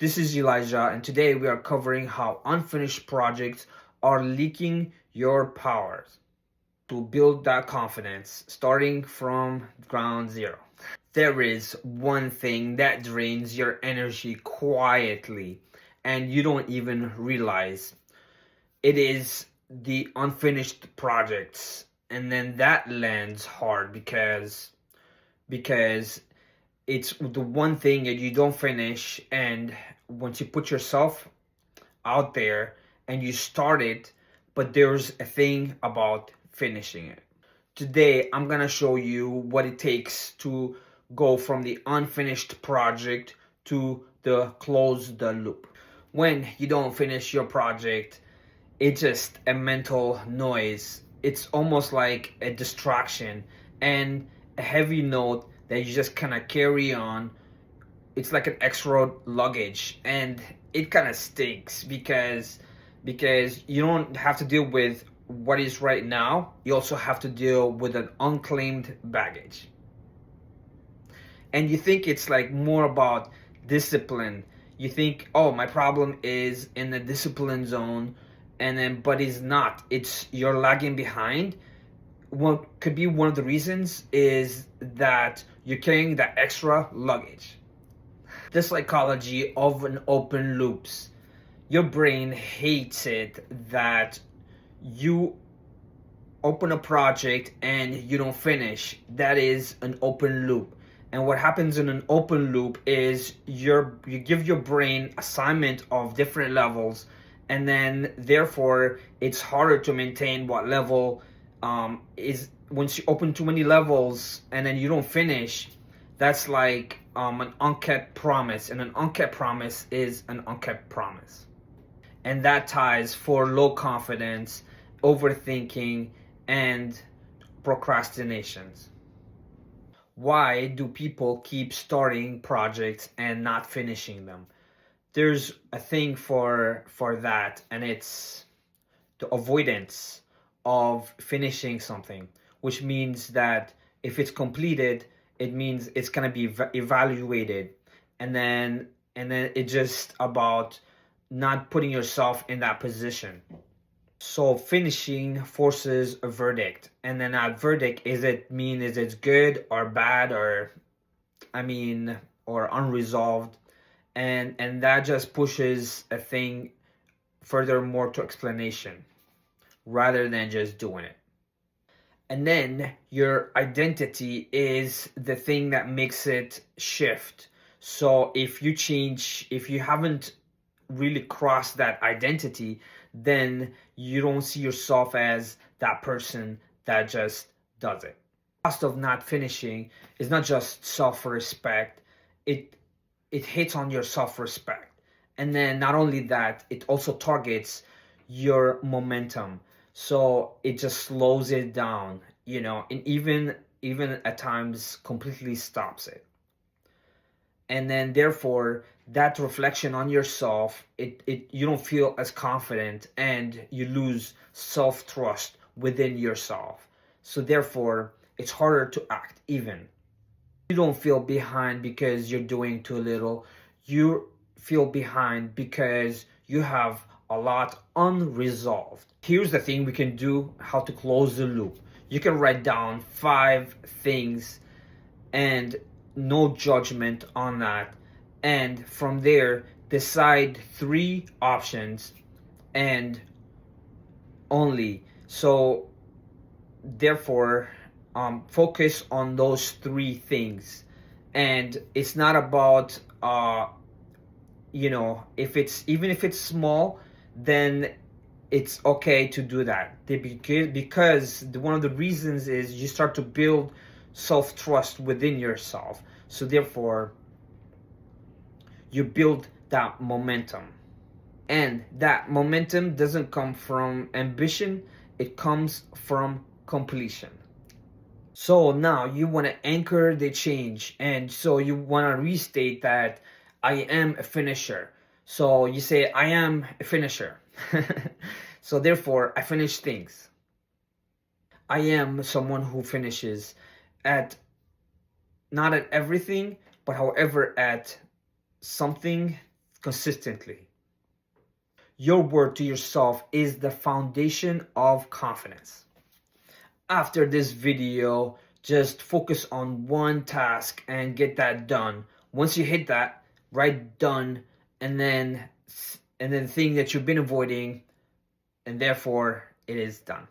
This is Elijah, and today we are covering how unfinished projects are leaking your powers to build that confidence, starting from ground zero. There is one thing that drains your energy quietly, and you don't even realize it is the unfinished projects. And then that lands hard because it's the one thing that you don't finish, and once you put yourself out there and you start it, but there's a thing about finishing it. Today I'm gonna show you what it takes to go from the unfinished project to the close the loop. When you don't finish your project, it's just a mental noise. It's almost like a distraction and a heavy note that you just kind of carry on. It's like an extra luggage, and it kind of stinks because you don't have to deal with what is right now. You also have to deal with an unclaimed baggage. And you think it's like more about discipline. You think, oh, my problem is in the discipline zone, and then but it's not. It's you're lagging behind. What could be one of the reasons is that you're carrying that extra luggage. The psychology of an open loops. Your brain hates it that you open a project and you don't finish. That is an open loop. And what happens in an open loop is you give your brain assignment of different levels, and then therefore it's harder to maintain what level is. Once you open too many levels and then you don't finish, that's like an unkept promise, and an unkept promise is an unkept promise. And that ties for low confidence, overthinking, and procrastinations. Why do people keep starting projects and not finishing them? There's a thing for that, and it's the avoidance of finishing something, which means that if it's completed, it means it's going to be evaluated, and then it's just about not putting yourself in that position. So finishing forces a verdict, and then that verdict is it's good or bad, or or unresolved, and that just pushes a thing furthermore to explanation rather than just doing it. And then your identity is the thing that makes it shift. So if you haven't really crossed that identity, then you don't see yourself as that person that just does it. The cost of not finishing is not just self-respect, it hits on your self-respect. And then not only that, it also targets your momentum. So it just slows it down, and even at times completely stops it. And then therefore that reflection on yourself, it you don't feel as confident, and you lose self-trust within yourself. So therefore it's harder to act. Even you don't feel behind because you're doing too little. You feel behind because you have a lot unresolved. Here's the thing we can do, how to close the loop. You can write down 5 things, and no judgment on that, and from there decide 3 options and only. So therefore focus on those 3 things, and it's not about if it's small, then it's okay to do that. Because one of the reasons is you start to build self-trust within yourself. So therefore you build that momentum, and that momentum doesn't come from ambition, it comes from completion. So now you want to anchor the change, and so you want to restate that I am a finisher. So you say I am a finisher. So therefore I finish things. I am someone who finishes at, not at everything, but however at something consistently. Your word to yourself is the foundation of confidence. After this video, just focus on one task and get that done. Once you hit that, write done, and then the thing that you've been avoiding, and therefore it is done.